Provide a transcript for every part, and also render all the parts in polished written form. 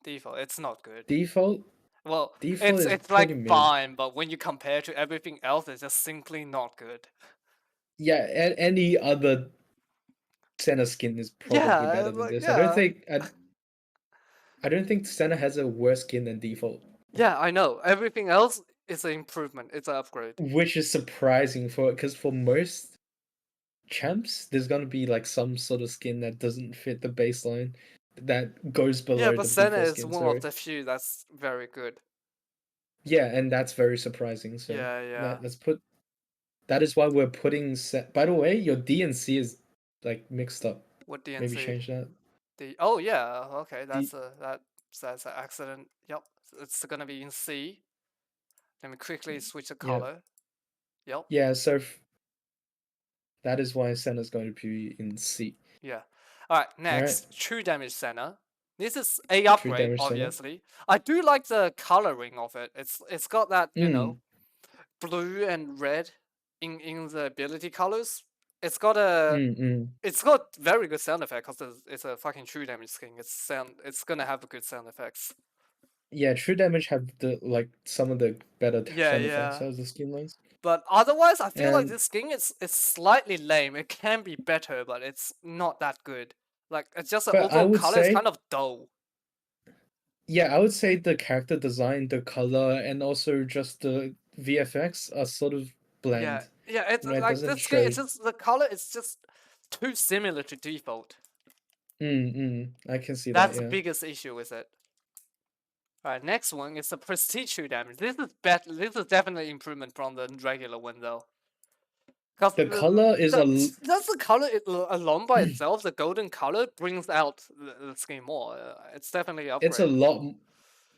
Default. It's not good. Default Well, default it's is it's pretty like mid. fine, but when you compare to everything else, it's just simply not good. Yeah, any other Senna skin is probably Yeah, better than like this. yeah, I don't think Senna has a worse skin than default, yeah. I know. Everything else is an improvement. It's an upgrade. which is surprising because for most champs, there's gonna be like some sort of skin that doesn't fit the baseline that goes Yeah, below but the Senna default is skin. one of Sorry. the few that's very good. Yeah, and that's very surprising. So Yeah, yeah. let's put that is why we're putting set. By the way, your D and C is like mixed up. What Maybe DNC? change that. The oh yeah. Okay, D that's an accident. Yep, it's gonna be in C. Let me quickly switch the yeah color. Yep. yeah. So that is why Senna's going to be in C. Yeah. All right. All right, Next, true damage center. This is a true upgrade, damage Senna. obviously. I do like the coloring of it. It's got that Mm, blue and red in the ability colors. It's got a mm. it's got very good sound effect because it's a fucking true damage skin. It's gonna have good sound effects. Yeah, true damage have the like some of the better Yeah, sound effects yeah. as the skin lines. But otherwise, I feel like And this skin is slightly lame. It can be better, but it's not that good. Like it's just the but I overall would color is say kind of dull. yeah, I would say the character design, the color, and also just the VFX are sort of Yeah, bland. yeah. It's You know, it like doesn't this skin. It's show. just the color. It's just too similar to default. I can see that. That's the Yeah, biggest issue with it. Alright, next one is the prestige shoe damage. This is better. This is definitely improvement from the regular one though. Because the color is that's the color alone by itself. The golden color brings out the skin more. It's definitely an it's a upgrade. lot.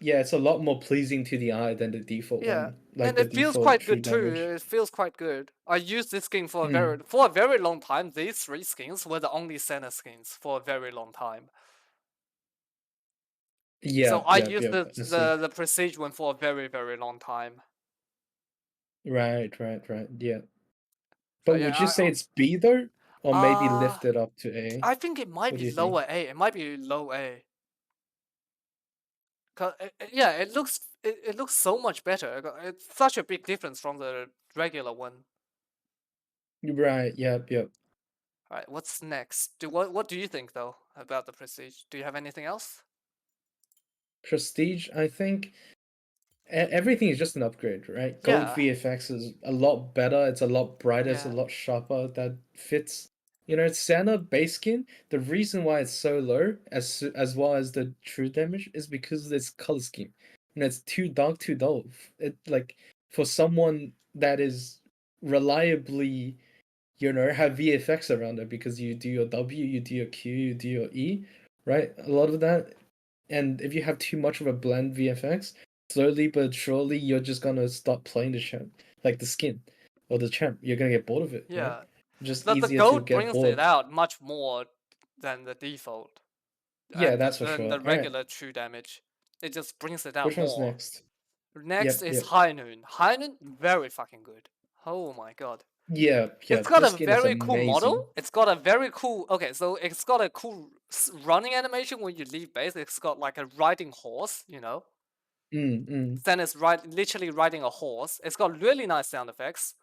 Yeah, it's a lot more pleasing to the eye than the default Yeah, one, like and the it feels default quite true good too. damage. It feels quite good. I used this skin Mm. for a very long time. These three skins were the only Senna skins for a very long time. So Yeah, I yeah, used yeah. I see. the prestige one for a very long time. Right. Yeah. So But yeah, would you say it's B though, or maybe uh lift it up to A? I think it might What be do you think? lower A. It might be low A. Cause yeah, it looks so much better. It's such a big difference from the regular one. Right. Yep. All right, what's next? What do you think though about the prestige? Do you have anything else? Prestige, I think everything is just an upgrade, right? Gold Yeah, VFX is a lot better. It's a lot brighter. It's a yeah, lot sharper. That fits. You know, Senna base skin. The reason why it's so low, as well as the true damage, is because of its color scheme. You know, it's too dark, too dull. It like for someone that is reliably, you know, have VFX around it because you do your W, you do your Q, you do your E, right? A lot of that. And if you have too much of a bland VFX, slowly but surely you're just gonna stop playing the champ, like the skin or the champ. You're gonna get bored of it, right? yeah. Just The easier to gold get brings it bored. out much more than the default Yeah, and that's for than sure. the All right, regular true damage. It just brings it out which one's more. next? Next Yep, is yep, High Noon. High Noon, very fucking good. Oh my god. yeah. It's got This a skin is very cool amazing. model. It's got a very cool. Okay, so it's got a cool running animation when you leave base. It's got like a riding horse. Mm. Then it's literally riding a horse. It's got really nice sound effects.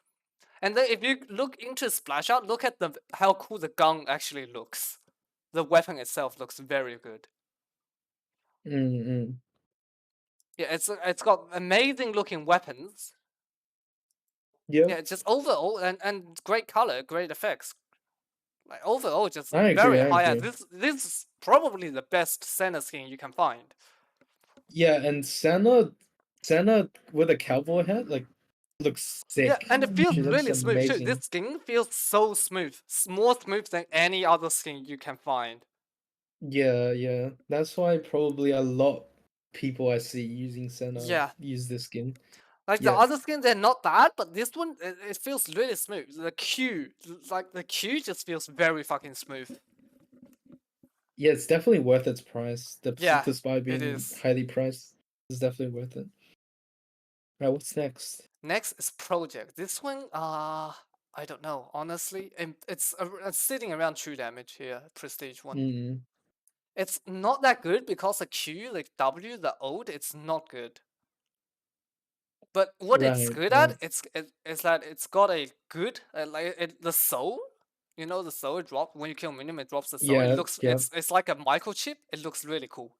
And then if you look into splash out, look at the how cool the gun actually looks. The weapon itself looks very good. Mm. Yeah, it's got amazing looking weapons. Yeah, Yep, it's just overall and great color, great effects. Like overall, just I agree. very I high end. agree. This is probably the best Senna skin you can find. Yeah, and Senna with a cowboy hat, like, looks Yeah, sick. and it feels She looks really smooth too. This amazing. skin feels so smooth, more smooth than any other skin you can find. Yeah. That's why probably a lot people I see using Senna Yeah, use this skin. like the Yeah. other skins, they're not that, but this one it feels really smooth. The Q just feels very fucking smooth. Yeah, it's definitely worth its price. Yeah, Despite it being is. highly priced, it's definitely worth it. Right, what's next? Next is Project. This one, I don't know honestly, and it's sitting around true damage here, prestige one. Mm. It's not that good because the Q, the W, the old, it's not good. But what it's Right, good right. at, it's that it's got a good the soul. You know the soul drop when you kill minion, it drops the soul. It Yeah, looks yep. it's like a microchip. It looks really cool.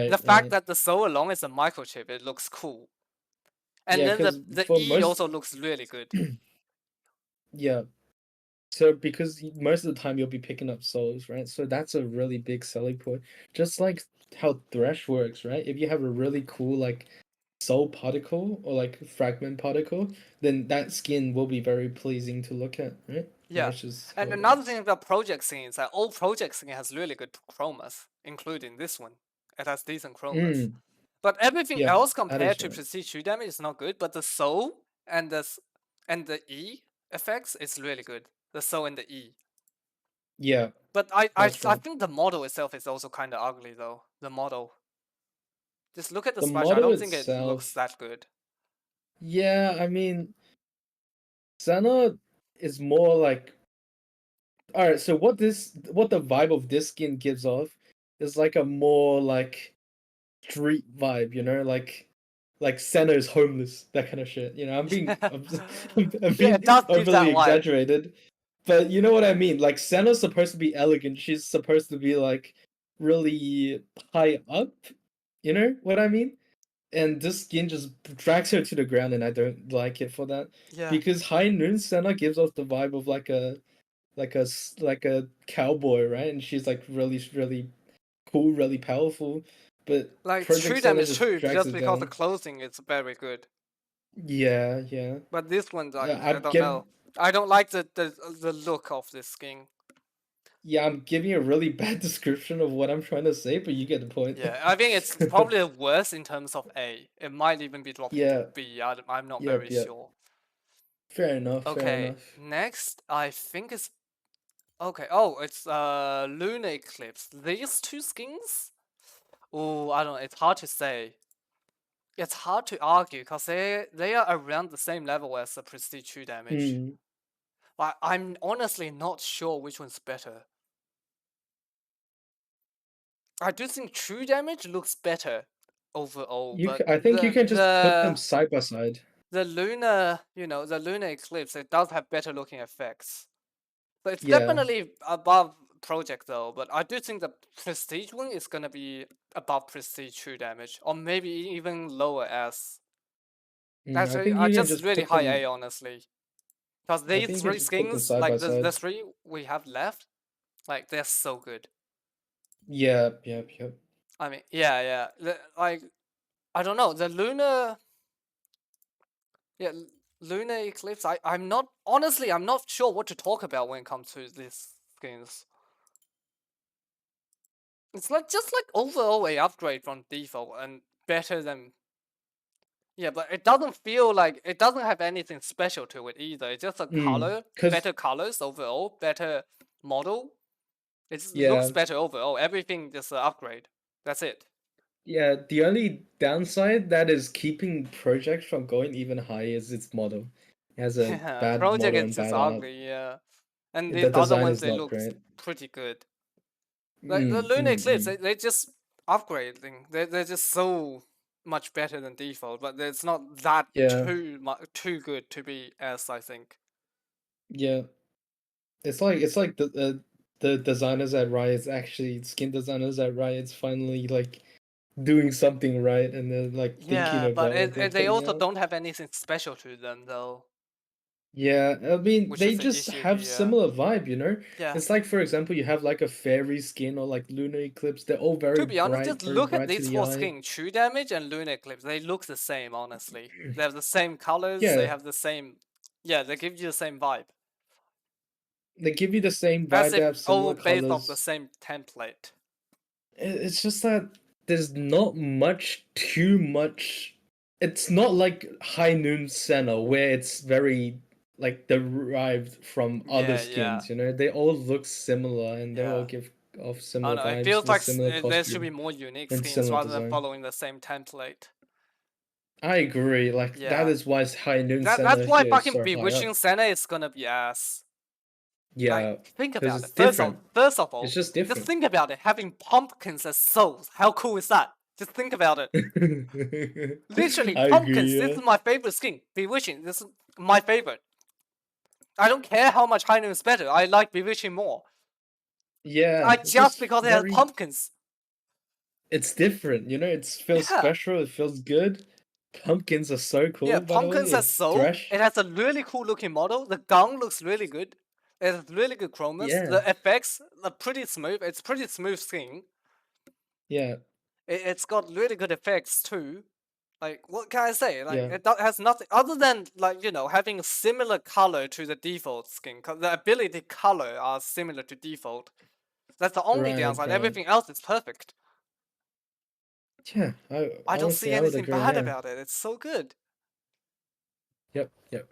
The Right, fact right. that the soul alone is a microchip, it looks cool. And Yeah, then because the for E most, also looks really good. yeah. So because most of the time you'll be picking up souls, right? So that's a really big selling point. Just like how Thresh works, right? If you have a really cool like soul particle or like fragment particle, then that skin will be very pleasing to look at, right? And Yeah. that's just how And it another thing works. about project scene is that all project scene has really good chromas, including this one. It has decent chromas. Mm, But everything yeah, else that compared is to right. prestige 2 damage is not good, but the soul and and the E effects is really good. The soul and the E. Yeah, But that's I right. think the model itself is also kind of ugly though. The model. Just look at the The splash. I model don't think it looks itself, that good. yeah, I mean, Senna is more like, all right. So what the vibe of this skin gives off is like a more like street vibe, you know, like Senna's homeless, that kind of shit. You know, I'm Yeah, it being does give that overly vibe. exaggerated, but you know what I mean. Like Senna's supposed to be elegant. She's supposed to be like really high up. You know what I mean? And this skin just drags her to the ground, and I don't like it for that Yeah. because High Noon Senna gives off the vibe of like a cowboy, right? And she's like really cool, really powerful, but Like Project true Senna damage just too, drags just it because the down. clothing is very good. Yeah, yeah. But this one, I I'm don't give know. I don't like the look of this skin. Yeah, I'm giving a really bad description of what I'm trying to say, but you get the point. Yeah, I think it's probably worse in terms of A. It might even be dropping to Yeah, B. I'm not yep, very yep. sure. Fair enough, fair Okay, enough. next I think it's okay. Oh, it's Lunar Eclipse. These two skins? Oh, I don't know. It's hard to say. It's hard to argue because they are around the same level as the Prestige 2 damage. Mm. But I'm honestly not sure which one's better. I do think true damage looks better overall, but I think you can just put them side by side. the lunar, the lunar eclipse, it does have better looking effects. So it's Yeah. definitely above project though, but I do think the prestige one is gonna be above prestige true damage, or maybe even lower as I actually think I you can just just really put high them A honestly. Because I these think you three can just put them skins, side by like the side. three we have left, like they're so good. Yep, yep, yep. I mean, yeah, yeah. Like I don't know, the lunar Yeah, lunar eclipse. I'm not honestly. I'm not sure what to talk about when it comes to these skins. It's like just like overall a upgrade from default and better than yeah, but it doesn't feel like it doesn't have anything special to it either. It's just a color, Cause better colors overall, better model. It looks yeah, better overall. Everything just an upgrade. That's it. yeah, the only downside that is keeping projects from going even higher is its model. It has a Yeah, bad project model is and just bad art. ugly. Yeah, and The these other design ones is they not look great. pretty good. Like the Lunar Eclipse, Mm. they just upgrading. They're just so much better than default, but it's not that Yeah, too good to be S. I think. yeah. It's like the designers at Riot's actually skin designers at Riot's finally like doing something right, and they're like thinking Yeah, but about what they're they putting also out. don't have anything special to them though, Yeah, I mean, which they is the just issue have here. similar vibe, you know? Yeah. It's like, for example, you have like a fairy skin or like lunar eclipse. They're all To be honest, just very look at bright to these the four eye. skins: True Damage and Lunar Eclipse. They look the same, honestly. They have the same colors. They Yeah, have the same. Yeah, they give you the same vibe, they give you the same as vibe, they if have all similar based off the colors. same template. It's just that there's not much, too much. It's not like High Noon Senna, where it's very like derived from other Yeah, yeah, skins, you know? They all look similar and they all yeah. give off I similar don't know. It vibes feels with like similar there should be costume more unique and skins similar rather than design. following the same template. I agree. Like that Yeah, is why High Noon that's Senna why here is fucking so high bewitching up. Senna is gonna be ass. Like, Yeah, think because about it's it. different. First of It's all, just just different. think about it. Having pumpkins as souls. How cool is that? Just think about it. Literally, I pumpkins. agree. This Yeah. is my favorite skin. Bewitching. This is my favorite. I don't care how much Hainu is better. I like Bewitching more. Yeah, I it's just just because it has very. pumpkins. It's different. It feels Yeah. special. It feels good. Pumpkins are so Yeah, cool. By the way, pumpkins as it's soul. Thresh. It has a really cool looking model. The gun looks really good. It has really good chromas. Yeah, The effects are pretty smooth. It's pretty smooth skin. yeah, It's got really good effects too. Like, what can I say? Like, yeah. has nothing other than, like, having a similar color to the default skin. Cause the ability color are similar to default. That's the only Right, downside. right. Everything else is perfect. Yeah, I I don't see honestly I would anything agree. bad Yeah. about it. It's so good. Yep, yep.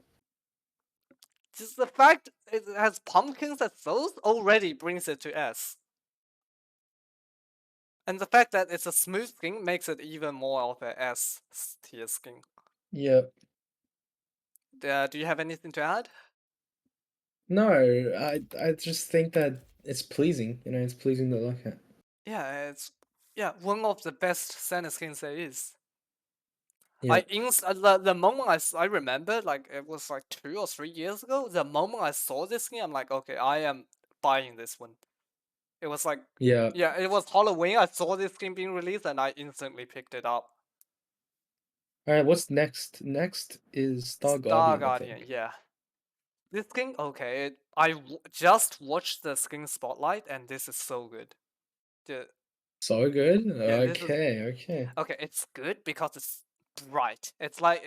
Just the fact it has pumpkins as those already brings it to S. And the fact that it's a smooth skin makes it even more of a S tier skin. Yep. Do you have anything to add? No, I just think that it's pleasing. It's pleasing to look at. Yeah, it's one of the best Senna skins there is. Yep. The moment I remember, like, it was like 2 or 3 years ago. The moment I saw this skin, I'm like, okay, I am buying this one. It was like, Yeah. yeah, it was Halloween. I saw this skin being released, and I instantly picked it up. All right, what's next? Next is Star Star Guardian, I Guardian, think. yeah. This skin, okay. Just watched the skin spotlight, and this is so good. The, So good. yeah, this is Okay, okay. okay. It's good because it's bright. It's like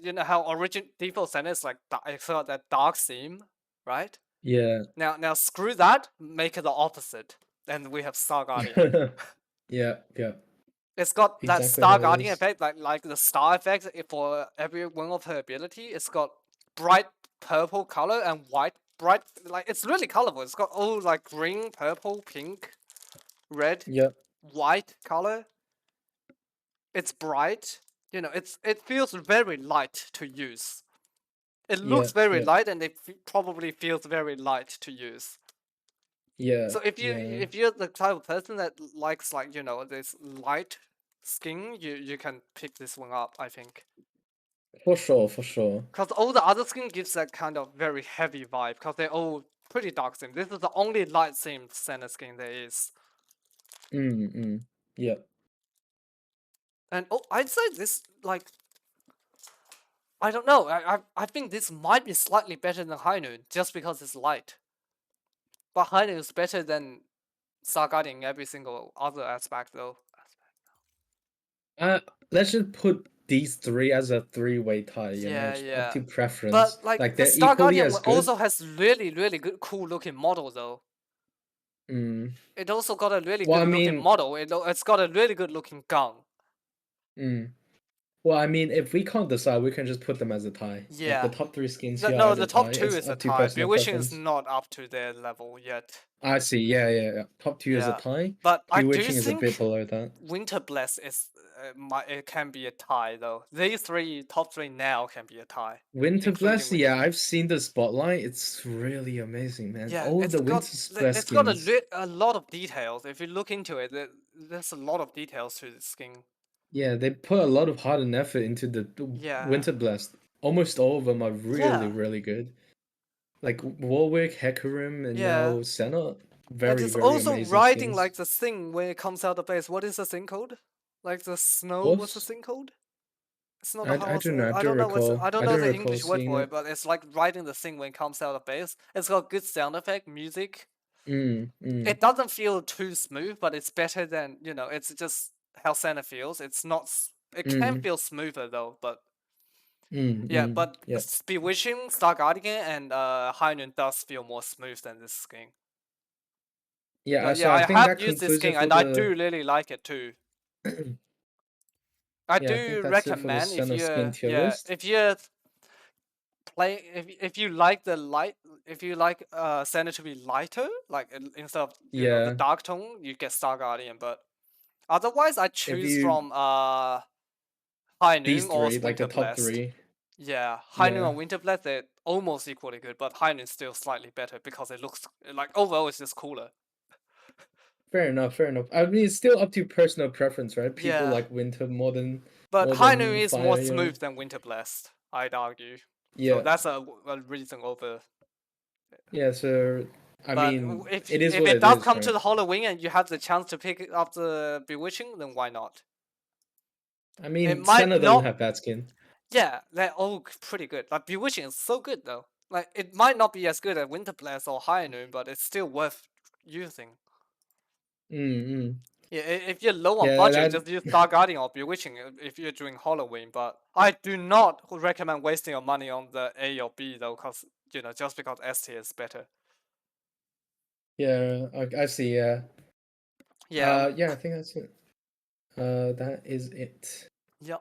you know how origin default center is like it's got that dark theme, right? Yeah. Now screw that. Make it the opposite, and we have Star Guardian. Yeah, yeah. It's got that Exactly how Star it Guardian is. effect, like the star effect for every one of her ability. It's got bright purple color and white bright, like it's really colorful. It's got all like green, purple, pink, red, Yep. white color. It's bright. It feels very light to use. It Yeah, looks very yeah. light, and it probably feels very light to use. Yeah, So if you yeah. if you're the type of person that likes, like, this light skin, you can pick this one up, I think. For sure, for sure. Because all the other skin gives that kind of very heavy vibe, because they're all pretty dark theme. This is the only light themed Senna skin there is. Mm. Yep. And I'd say this, like, I don't know. I think this might be slightly better than High Noon just because it's light. But High Noon is better than Sagat in every single other aspect, though. Uh, let's just put these three as a three-way tie, Yeah, up yeah. to preference. But like Like the they're Star equally Guardian as one good. also has really, really good, cool looking model though. Mm. It also got a really Well, good I looking mean, model. It's got a really good looking gun. mm. Well, I mean, if we can't decide, we can just put them as a tie. Like the Yeah. top three skins No, here are no, as the a top tie. two It's is a up to tie. personal Bewitching is preference. not up to their level yet. I see. Yeah, yeah, yeah. Top two is a Yeah, tie. but I do Bewitching is a bit think below that. Winter Bless is it can be a tie though. These top three now can be a tie, Winter including Blast, Winter yeah, Bless. I've seen the spotlight. It's really amazing, man. Yeah, All of the Winter Blast it's got skins. a lot of details. If you look into it, there's a lot of details to the skin. Yeah, they put a lot of heart and effort into the Yeah, Winter Blast. Almost all of them are really, yeah, really good. Like Warwick, Hecarim, and yeah. now Senna. And Very, it's very also amazing riding skins. like the thing when it comes out of base. What is the thing called? Like the snow. What's the What's thing called? It's not a I house. don't know. I I don't don't know what's. recall. I don't I know don't the recall English word seeing for it, it. but it's like riding the thing when it comes out of base. It's got good sound effect, music. Mm. It doesn't feel too smooth, but it's better than It's just how Senna feels. It's not. It can Mm. feel smoother though, but yeah. Mm. But Yeah. Bewitching, Star Guardian, and Hainan does feel more smooth than this skin. Yeah, But yeah, so I I think have that used this concludes it skin for and I the do really like it too. I Yeah, I think do that's it for the recommend Senna skin tier list. if you play if you like the light if you like Senna to be lighter, like instead of the Yeah. dark tone, you get Star Guardian. But otherwise, I If choose you from High these Noon or three, like the Winter top Blast. three. Yeah, Hainu Yeah, and Winterblade, they're almost equally good, but Hainu's still slightly better because it looks like overall it's just cooler. fair enough, fair enough. I mean, it's still up to personal preference, right? People Yeah, like winter but more Hainu than is more fire, you know? smooth than Winterblast, I'd argue. So Yeah, that's a reason over. yeah. So I But mean, if it is if what it it does is, come to right? the Halloween and you have the chance to pick up the Bewitching, then why not? I It mean, might Senna doesn't not. have bad skin. Yeah, they're all pretty good. Like Bewitching is so good though. Like it might not be as good as Winterblast or High Noon, but it's still worth using. Mm, mm. Yeah, if you're low on Yeah, budget, that. just use Dark Guardian or Bewitching if you're doing Halloween. But I do not recommend wasting your money on the A or B though, cause just because S tier is better. Yeah, I see. Yeah. Yeah, Yeah. I think that's it. That is it. yeah.